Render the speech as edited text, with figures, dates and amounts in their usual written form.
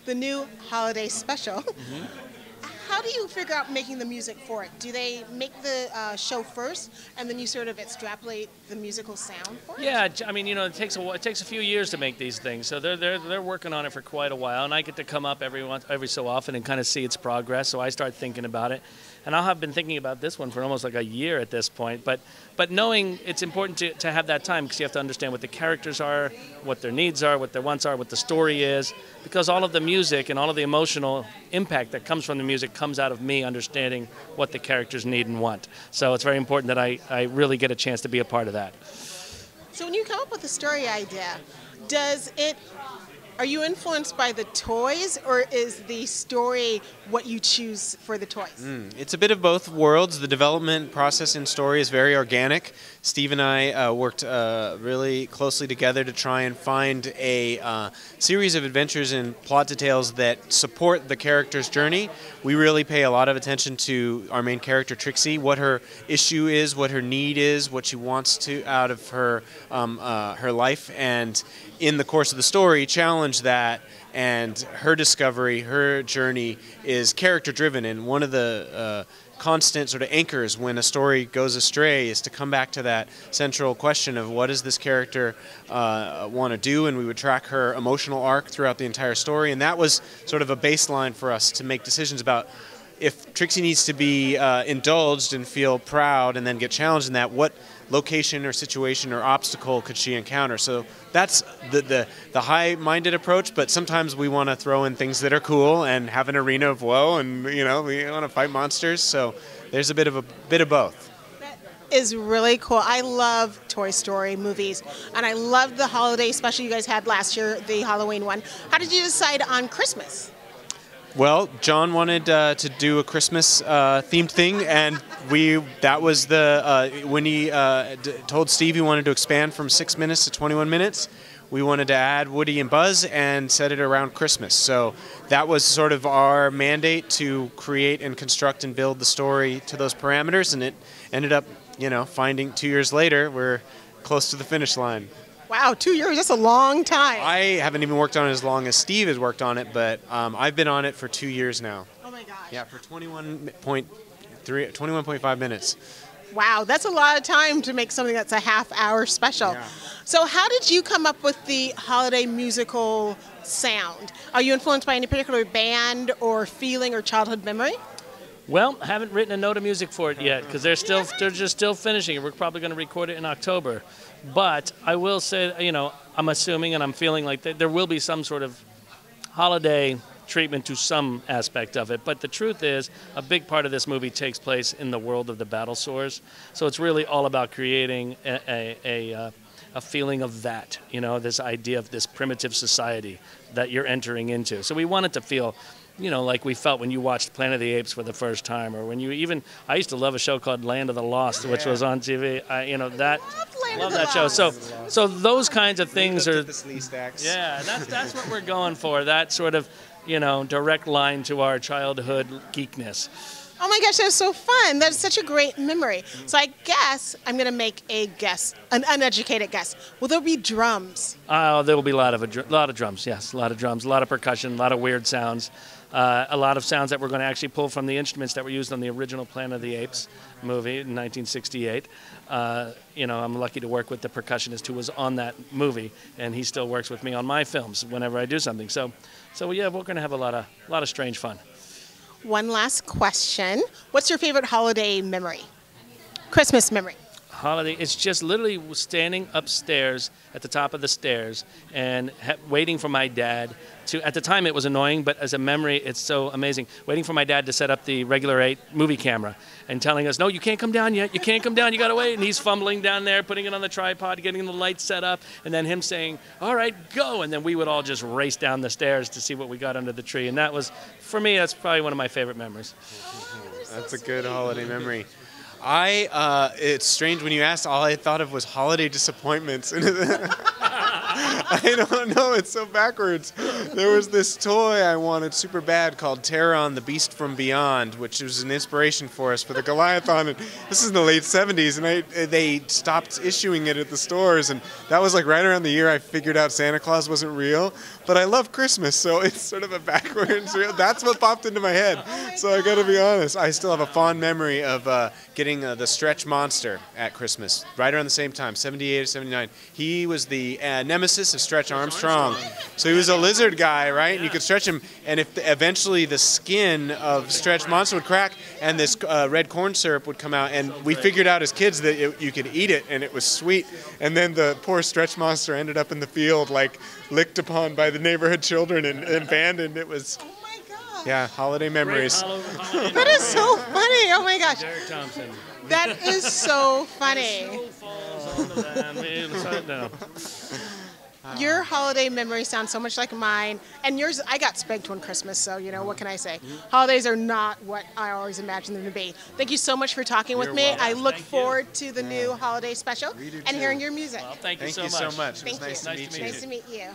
the new holiday special. How do you figure out making the music for it? Do they make the show first, and then you sort of extrapolate the musical sound for it? Yeah, I mean, it takes a few years to make these things, so they're working on it for quite a while, and I get to come up every so often and kind of see its progress. So I start thinking about it, and I'll have been thinking about this one for almost like a year at this point. But knowing it's important to have that time, because you have to understand what the characters are, what their needs are, what their wants are, what the story is, because all of the music and all of the emotional impact that comes from the music comes out of me understanding what the characters need and want. So it's very important that I really get a chance to be a part of that. So when you come up with a story idea, are you influenced by the toys, or is the story what you choose for the toys? It's a bit of both worlds. The development process in story is very organic. Steve and I worked really closely together to try and find a series of adventures and plot details that support the character's journey. We really pay a lot of attention to our main character, Trixie, what her issue is, what her need is, what she wants to out of her life, and in the course of the story, challenge that. And her discovery, her journey is character-driven, and one of the constant sort of anchors when a story goes astray is to come back to that central question of what does this character want to do, and we would track her emotional arc throughout the entire story, and that was sort of a baseline for us to make decisions about if Trixie needs to be indulged and feel proud and then get challenged in that, what location or situation or obstacle could she encounter? So that's the high-minded approach, but sometimes we want to throw in things that are cool and have an arena of woe, and we want to fight monsters. So there's a bit of both. That is really cool. I love Toy Story movies, and I loved the holiday special you guys had last year, the Halloween one. How did you decide on Christmas? Well, John wanted to do a Christmas themed thing, and that was when he told Steve he wanted to expand from 6 minutes to 21 minutes. We wanted to add Woody and Buzz and set it around Christmas. So that was sort of our mandate to create and construct and build the story to those parameters, and it ended up, finding 2 years later, we're close to the finish line. Wow, 2 years, that's a long time. I haven't even worked on it as long as Steve has worked on it, but I've been on it for 2 years now. Oh my gosh. Yeah, for 21.5 minutes. Wow, that's a lot of time to make something that's a half-hour special. Yeah. So how did you come up with the holiday musical sound? Are you influenced by any particular band or feeling or childhood memory? Well, I haven't written a note of music for it yet because they're just still finishing it. We're probably going to record it in October. But I will say, I'm assuming and I'm feeling like there will be some sort of holiday treatment to some aspect of it. But the truth is, a big part of this movie takes place in the world of the battle sores. So it's really all about creating a feeling of that, this idea of this primitive society that you're entering into. So we want it to feel like we felt when you watched Planet of the Apes for the first time, or when I used to love a show called Land of the Lost, which was on TV. Love that show. So those kinds of things are. Yeah, that's what we're going for. That sort of, direct line to our childhood geekness. Oh my gosh, that's so fun. That's such a great memory. So I guess I'm going to make a guess, an uneducated guess. Will there be drums? There will be a lot of drums, yes. A lot of drums, a lot of percussion, a lot of weird sounds. A lot of sounds that we're going to actually pull from the instruments that were used on the original Planet of the Apes movie in 1968. I'm lucky to work with the percussionist who was on that movie, and he still works with me on my films whenever I do something. So yeah, we're going to have a lot of strange fun. One last question. What's your favorite holiday memory? Christmas memory. Holiday, it's just literally standing upstairs at the top of the stairs and waiting for my dad to, at the time it was annoying, but as a memory it's so amazing, waiting for my dad to set up the regular 8 movie camera and telling us, no, you can't come down yet, you can't come down, you gotta wait, and he's fumbling down there, putting it on the tripod, getting the lights set up, and then him saying, all right, go, and then we would all just race down the stairs to see what we got under the tree, and that was, for me, that's probably one of my favorite memories. That's a good holiday memory. It's strange when you asked, all I thought of was holiday disappointments. I don't know, it's so backwards. There was this toy I wanted super bad called Terron, the Beast from Beyond, which was an inspiration for us for the Goliathon. And this is in the late 70s, and they stopped issuing it at the stores. And that was like right around the year I figured out Santa Claus wasn't real. but I love Christmas, so it's sort of a backwards. That's what popped into my head. So I got to be honest, I still have a fond memory of getting the Stretch Monster at Christmas, right around the same time, 78 or 79. He was the nemesis of Stretch Armstrong. So he was a lizard guy, right? And you could stretch him, and if eventually the skin of Stretch Monster would crack, and this red corn syrup would come out, and we figured out as kids that you could eat it, and it was sweet. And then the poor Stretch Monster ended up in the field, like licked upon by the neighborhood children and abandoned. It was, Oh my God. yeah, holiday memories. That is so funny. Oh my gosh. Derek Thompson. That is so funny. Snow falls on the land, made upside down. Your holiday memories sound so much like mine, and yours, I got spanked one Christmas, so, you know, what can I say? Holidays are not what I always imagined them to be. Thank you so much for talking with me. welcome. I look Thank you. forward to the new holiday special and hearing your music. Well, thank you Thank so you much. so much. It was Thank you. nice to meet you. Nice to meet you.